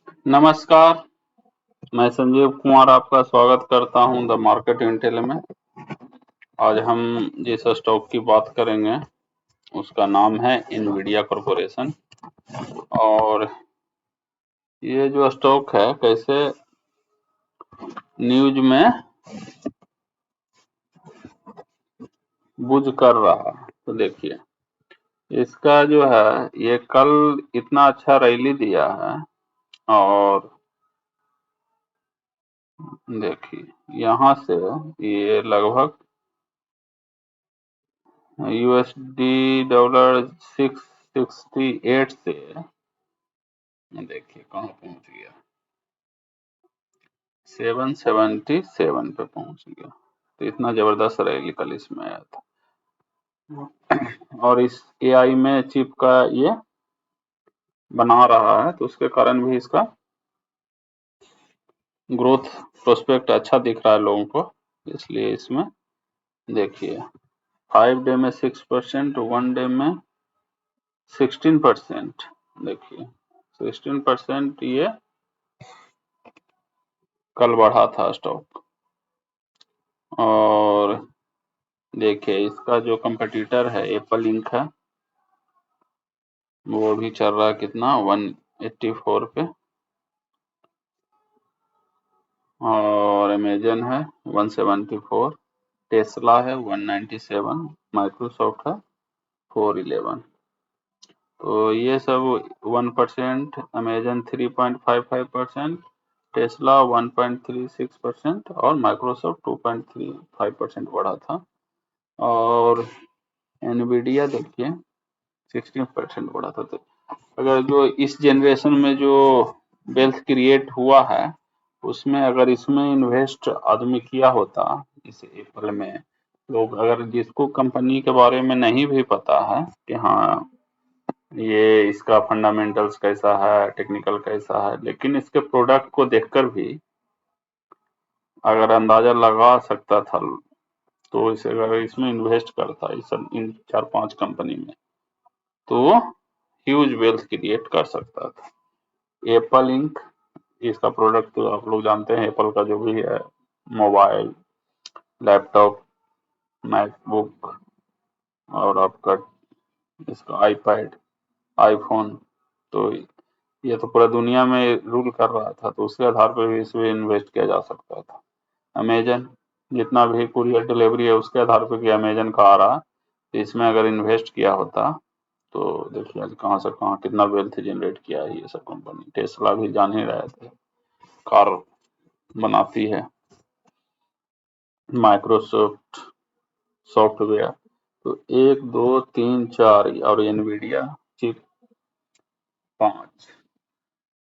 नमस्कार, मैं संजीव कुमार आपका स्वागत करता हूं द मार्केट इंटेल में। आज हम जिस स्टॉक की बात करेंगे उसका नाम है इनवीडिया कॉरपोरेशन। और ये जो स्टॉक है कैसे न्यूज में बुझ कर रहा है, तो देखिए इसका जो है ये कल इतना अच्छा रैली दिया है। और देखिए यहाँ से ये लगभग यूएसडी डॉलर 668 से देखिए कहाँ पहुंच गया, 777 पे पहुंच गया। तो इतना जबरदस्त रैली कल इसमें आया था। और इस एआई में चिप का ये बना रहा है, तो उसके कारण भी इसका ग्रोथ प्रोस्पेक्ट अच्छा दिख रहा है लोगों को। इसलिए इसमें देखिए 5 डे में 6%, 1 डे में 16%। देखिए 16% ये कल बढ़ा था स्टॉक। और देखिए इसका जो कंपटीटर है एप्पल इंक है, वो भी चल रहा है कितना 184 पे। और अमेजन है 174, टेस्ला है 197, माइक्रोसॉफ्ट है 411। तो ये सब 1%, अमेजन 3.55%, टेस्ला 1.36% और माइक्रोसॉफ्ट 2.35% बढ़ा था। और एनवीडिया देखिए 16% बढ़ा था। तो अगर जो इस जनरेशन में जो वेल्थ क्रिएट हुआ है उसमें अगर इसमें इन्वेस्ट आदमी किया होता, इस एप्पल में, लोग अगर जिसको कंपनी के बारे में नहीं भी पता है कि हाँ ये इसका फंडामेंटल्स कैसा है, टेक्निकल कैसा है, लेकिन इसके प्रोडक्ट को देखकर भी अगर अंदाजा लगा सकता था तो इसे अगर इसमें इन्वेस्ट करता इन 4-5 कंपनी में तो ह्यूज वेल्थ क्रिएट कर सकता था। एप्पल इंक, इसका प्रोडक्ट तो आप लोग जानते हैं, एप्पल का जो भी है मोबाइल, लैपटॉप, मैकबुक और आपका इसका आईपैड, आईफोन, तो ये तो पूरा दुनिया में रूल कर रहा था, तो उसके आधार पर भी इसमें इन्वेस्ट किया जा सकता था। अमेजन, जितना भी कुरियर डिलीवरी है उसके आधार पर कि अमेजन का आ रहा, तो इसमें अगर इन्वेस्ट किया होता तो देखिए आज कहाँ से कहाँ कितना वेल्थ जनरेट किया है ये सब कंपनी। टेस्ला भी जान ही रहे थे, कार बनाती है। माइक्रोसॉफ्ट सॉफ्टवेयर, तो 1 2 3 4 और एनवीडिया चिप 5।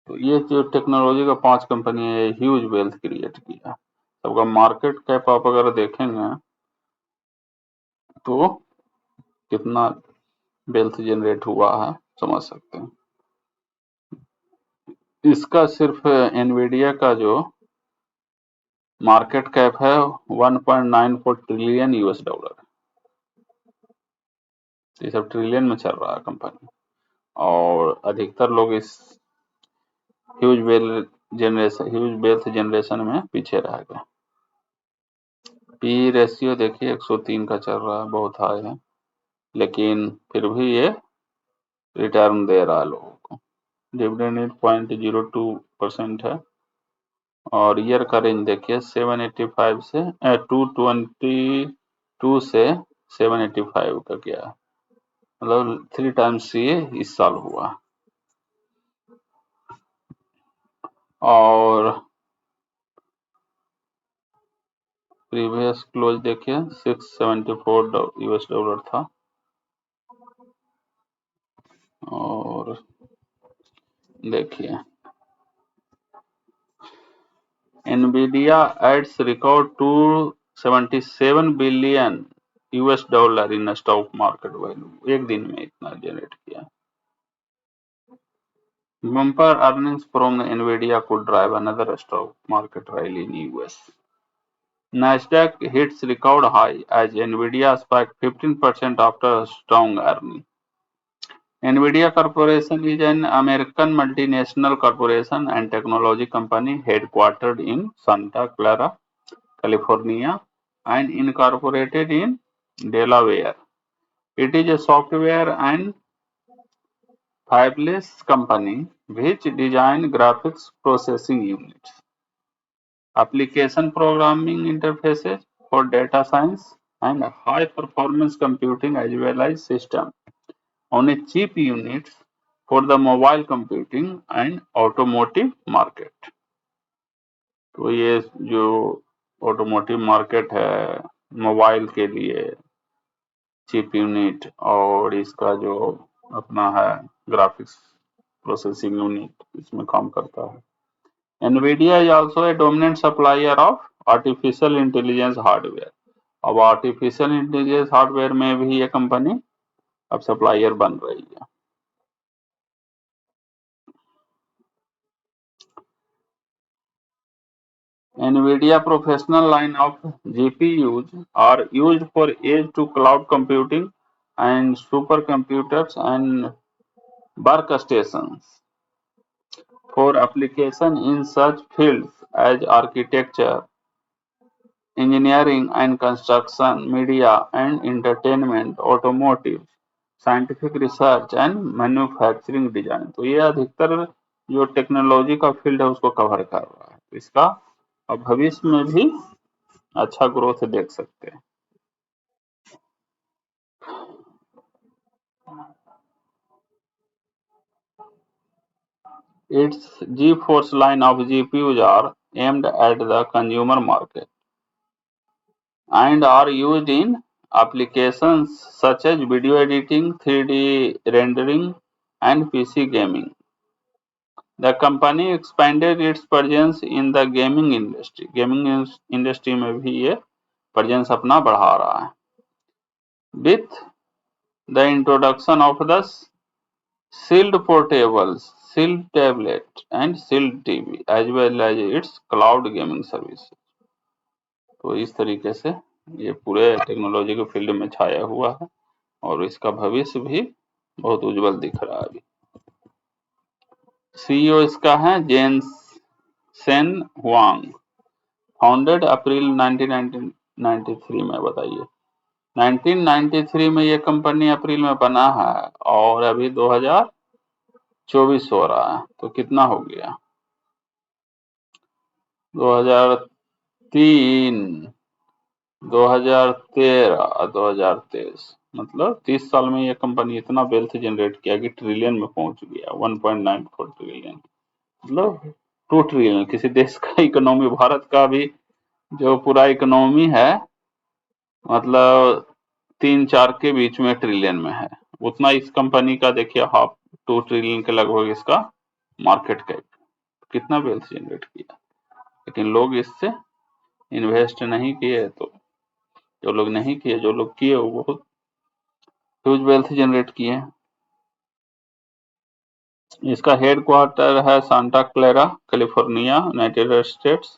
तो ये जो टेक्नोलॉजी का 5 कंपनी है, ह्यूज वेल्थ क्रिएट किया। सबका मार्केट कैप आप अगर देखेंगे तो कितना वेल्थ जनरेट हुआ है समझ सकते हैं। इसका सिर्फ एनवीडिया का जो मार्केट कैप है 1.94 ट्रिलियन यूएस डॉलर। ये सब ट्रिलियन में चल रहा है कंपनी। और अधिकतर लोग इस ह्यूज वेल्थ जनरेशन में पीछे रह गए। पी रेशियो देखिए 103 का चल रहा है, बहुत हाई है, लेकिन फिर भी ये रिटर्न दे रहा है लोगों को। डिविडेंड 8.02% है। और ईयर का रेंज देखिए 785 से 222 से 785 का गया, मतलब 3 टाइम्स ये इस साल हुआ। और प्रीवियस क्लोज देखिए 674 यूएस डॉलर था। और देखिए Nvidia adds record 277 billion US dollar in stock market value. एक दिन में इतना जनरेट किया। Bumper earnings from Nvidia could drive another stock market rally in US. Nasdaq hits record high as Nvidia spiked 15% after strong earning. NVIDIA Corporation is an American multinational corporation and technology company headquartered in Santa Clara, California, and incorporated in Delaware. It is a software and fabless company which design graphics processing units, application programming interfaces for data science, and high performance computing as well as system on a chip units for the mobile computing and automotive market. तो ये जो automotive market है mobile के लिए chip unit और इसका जो अपना है ग्राफिक्स प्रोसेसिंग यूनिट इसमें काम करता है. NVIDIA is also a dominant supplier of artificial intelligence hardware. अब आर्टिफिशियल इंटेलिजेंस हार्डवेयर में भी ये कंपनी अब सप्लायर बन रही है. NVIDIA professional line of GPUs are used for edge-to-cloud computing and supercomputers and workstations for application in such fields as architecture, engineering and construction, media and entertainment, automotive, scientific research and manufacturing design. तो ये अधिकतर जो technology का field है उसको cover कर रहा है. तो इसका अब भविष्य में भी अच्छा ग्रोथ देख सकते हैं. Its GeForce line of GPUs are aimed at the consumer market and are used in applications such as video editing, 3D rendering, and PC gaming. The company expanded its presence in the gaming industry. Gaming industry में भी ये presence अपना बढ़ा रहा है. With the introduction of the Shield portables, Shield tablet, and Shield TV, as well as its cloud gaming services. तो इस तरीके से ये पूरे टेक्नोलॉजी के फील्ड में छाया हुआ है और इसका भविष्य भी बहुत उज्जवल दिख रहा है अभी. CEO इसका है जेनसेन हुआंग, फाउंडेड अप्रैल 1993 में. बताइए 1993 में ये कंपनी अप्रैल में बना है और अभी 2024 हो रहा है. तो कितना हो गया 2003, 2013, 2023, मतलब 30 साल में ये कंपनी इतना वेल्थ जनरेट किया कि ट्रिलियन में पहुंच गया. 1.94 ट्रिलियन मतलब 2 ट्रिलियन. किसी देश का इकोनॉमी, भारत का भी जो पूरा इकोनॉमी है मतलब 3-4 के बीच में ट्रिलियन में है. उतना इस कंपनी का देखिए 2 ट्रिलियन के लगभग इसका मार्केट कैप. कितना वेल्थ जनरेट किया. लेकिन लोग इससे इन्वेस्ट नहीं किए. तो जो लोग नहीं किए, जो लोग किए वो बहुत ह्यूज वेल्थ जनरेट किए. इसका हेडक्वार्टर है Santa Clara, California, United states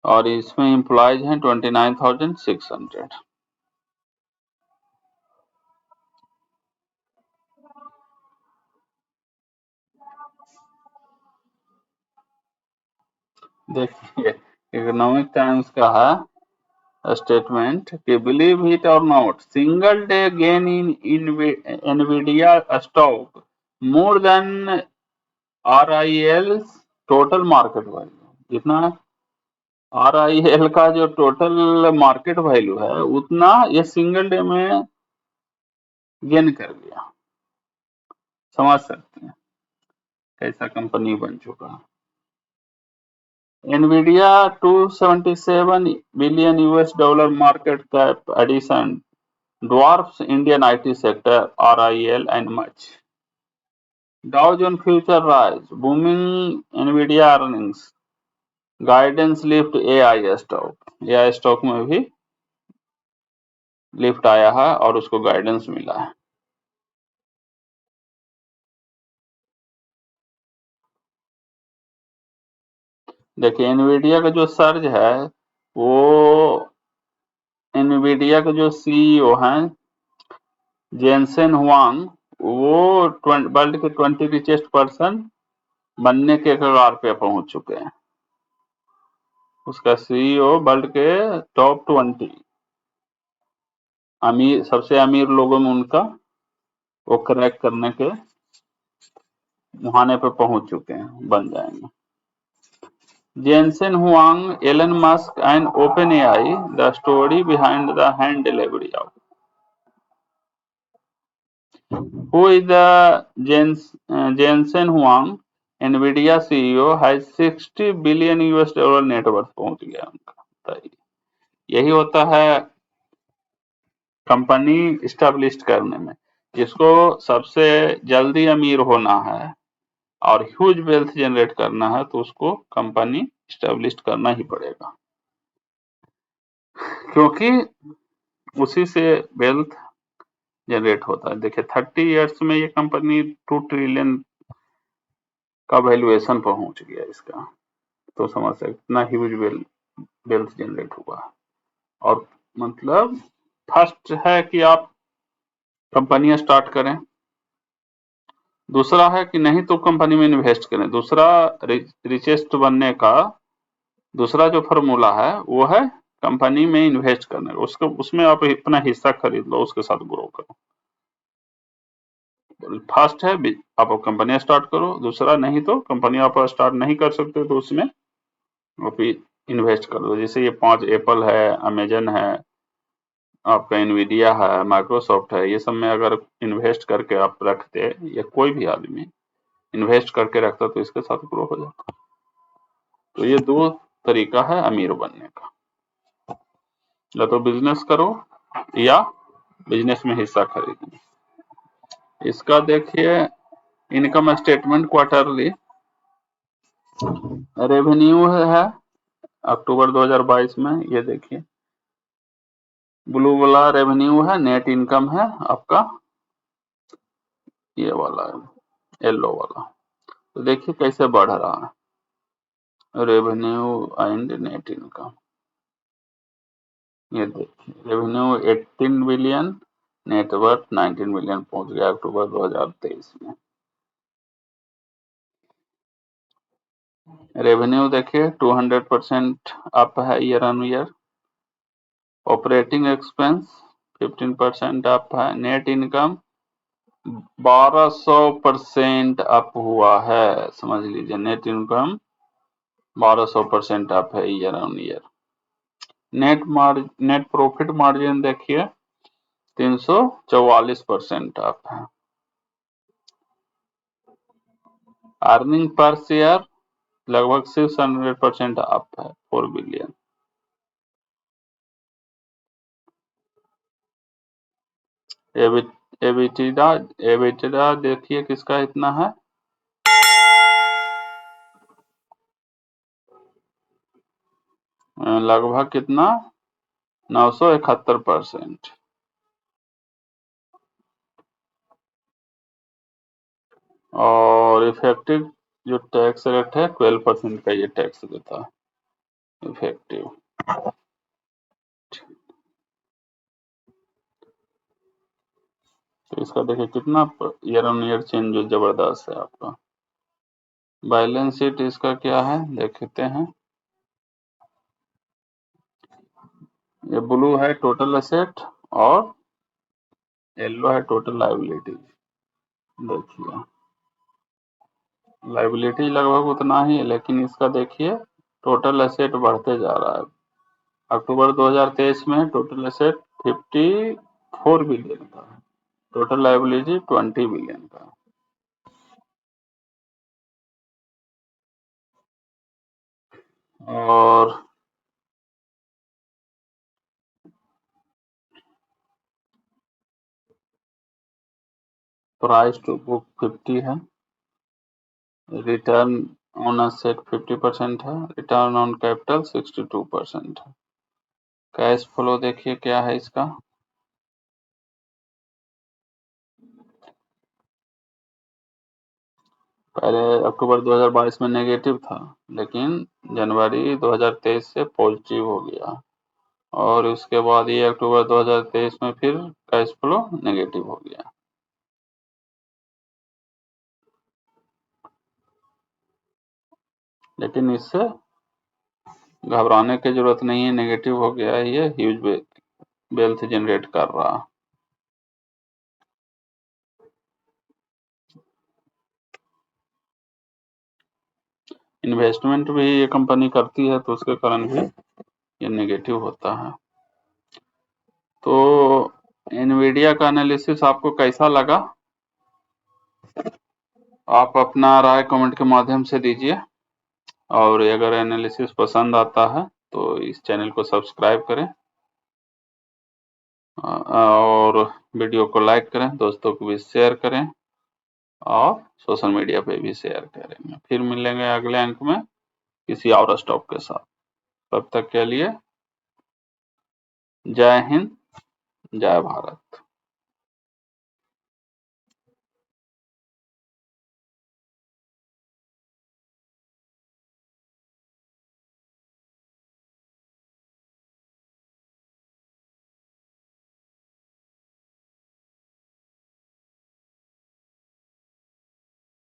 और इसमें एम्प्लॉयज हैं 29,600. देखिए इकोनॉमिक टाइम्स का है स्टेटमेंट कि बिलीव इट और not, single day gain in Nvidia stock more than RIL total market value. जितना RIL का जो टोटल मार्केट वैल्यू है उतना ये सिंगल डे में गेन कर गया. समझ सकते हैं कैसा कंपनी बन चुका है. NVIDIA $277 billion market cap addition dwarfs Indian IT sector, RIL and much. Dow Jones Future rise, booming NVIDIA earnings, guidance lift AI stock. AI stock में भी लिफ्ट आया है और उसको गाइडेंस मिला है. देखिए एनवीडिया का जो सर्ज है वो एनवीडिया के जो CEO हैं जेनसेन हुआंग वो वर्ल्ड के 20 रिचेस्ट पर्सन बनने के कगार पे पहुंच चुके हैं। उसका सीईओ वर्ल्ड के टॉप 20 अमीर, सबसे अमीर लोगों में उनका वो क्रैक करने के मुहाने पे पहुंच चुके हैं, बन जाएंगे। Jensen Huang, Elon Musk and OpenAI, the story behind the hand delivery of. Who is the Jensen Huang, NVIDIA CEO, has 60 billion US dollar net worth पहुंच गया उनका। तो यही होता है कंपनी स्टैब्लिश करने में। जिसको सबसे जल्दी अमीर होना है और ह्यूज वेल्थ जनरेट करना है तो उसको कंपनी स्टैब्लिश करना ही पड़ेगा, क्योंकि उसी से वेल्थ जनरेट होता है। देखिए 30 इयर्स में ये कंपनी 2 ट्रिलियन का वैल्यूएशन पहुंच गया इसका, तो समझ सकते कितना ह्यूज वेल्थ जनरेट हुआ। और मतलब फर्स्ट है कि आप कंपनियां स्टार्ट करें, दूसरा है कि नहीं तो कंपनी में इन्वेस्ट करें। दूसरा रिचेस्ट बनने का दूसरा जो फॉर्मूला है वो है कंपनी में इन्वेस्ट करने का। उसको उसमें आप अपना हिस्सा खरीद लो, उसके साथ ग्रो करो। फर्स्ट है आप कंपनियां स्टार्ट करो, दूसरा नहीं तो कंपनी आप स्टार्ट नहीं कर सकते तो उसमें आप इन्वेस्ट कर दो। जैसे ये 5 एप्पल है, अमेजन है, आपका इनवीडिया है, माइक्रोसॉफ्ट है, ये सब में अगर इन्वेस्ट करके आप रखते या कोई भी आदमी इन्वेस्ट करके रखता तो इसके साथ ग्रो हो जाता। तो ये दो तरीका है अमीर बनने का, या तो बिजनेस करो या बिजनेस में हिस्सा खरीदो। इसका देखिए इनकम स्टेटमेंट क्वार्टरली रेवेन्यू है अक्टूबर 2022 में, ये देखिए ब्लू वाला रेवेन्यू है, नेट इनकम है आपका ये वाला है येलो वाला। तो देखिए कैसे बढ़ रहा है रेवेन्यू एंड नेट इनकम। ये देखिए रेवेन्यू 18 बिलियन, नेटवर्थ 19 बिलियन पहुंच गया अक्टूबर 2023 में। रेवेन्यू देखिए 200% अप है year on year. Operating expense 15% up है। नेट इनकम 1200% अप हुआ है, समझ लीजिए नेट इनकम 1200% अप है year on year. Net profit margin देखिए 344% अप है। अर्निंग पर शेयर लगभग 600% अप है, 4 बिलियन। एबिटिडा एबिटिडा देखिए किसका इतना है, लगभग कितना 971%। और इफेक्टिव जो टैक्स रेट है 12% का ये टैक्स देता है इफेक्टिव। तो इसका देखिए कितना ईयर ऑन ईयर चेंज जो जबरदस्त है आपका। बैलेंस शीट इसका क्या है देखते हैं। ये ब्लू है टोटल एसेट और येलो है टोटल लायबिलिटी। देखिए लायबिलिटी लगभग उतना ही है, लेकिन इसका देखिए टोटल एसेट बढ़ते जा रहा है। अक्टूबर 2023 में टोटल एसेट 54 बिलियन का है, टोटल लायबिलिटी 20 बिलियन का। और प्राइस टू बुक 50 है। रिटर्न ऑन एसेट 50% है। रिटर्न ऑन कैपिटल 62% है। कैश फ्लो देखिए क्या है इसका। पहले अक्टूबर 2022 में नेगेटिव था, लेकिन जनवरी 2023 से पॉजिटिव हो गया और उसके बाद ये अक्टूबर 2023 में फिर कैश फ्लो नेगेटिव हो गया। लेकिन इससे घबराने की जरूरत नहीं है, नेगेटिव हो गया है, ये ह्यूज वेल्थ जनरेट कर रहा। इन्वेस्टमेंट भी ये कंपनी करती है तो उसके कारण भी ये नेगेटिव होता है। तो एनवीडिया का एनालिसिस आपको कैसा लगा? आप अपना राय कमेंट के माध्यम से दीजिए, और अगर एनालिसिस पसंद आता है तो इस चैनल को सब्सक्राइब करें और वीडियो को लाइक करें, दोस्तों को भी शेयर करें और सोशल मीडिया पे भी शेयर करेंगे। फिर मिलेंगे अगले अंक में किसी और स्टॉक के साथ। तब तक के लिए जय हिंद, जय भारत।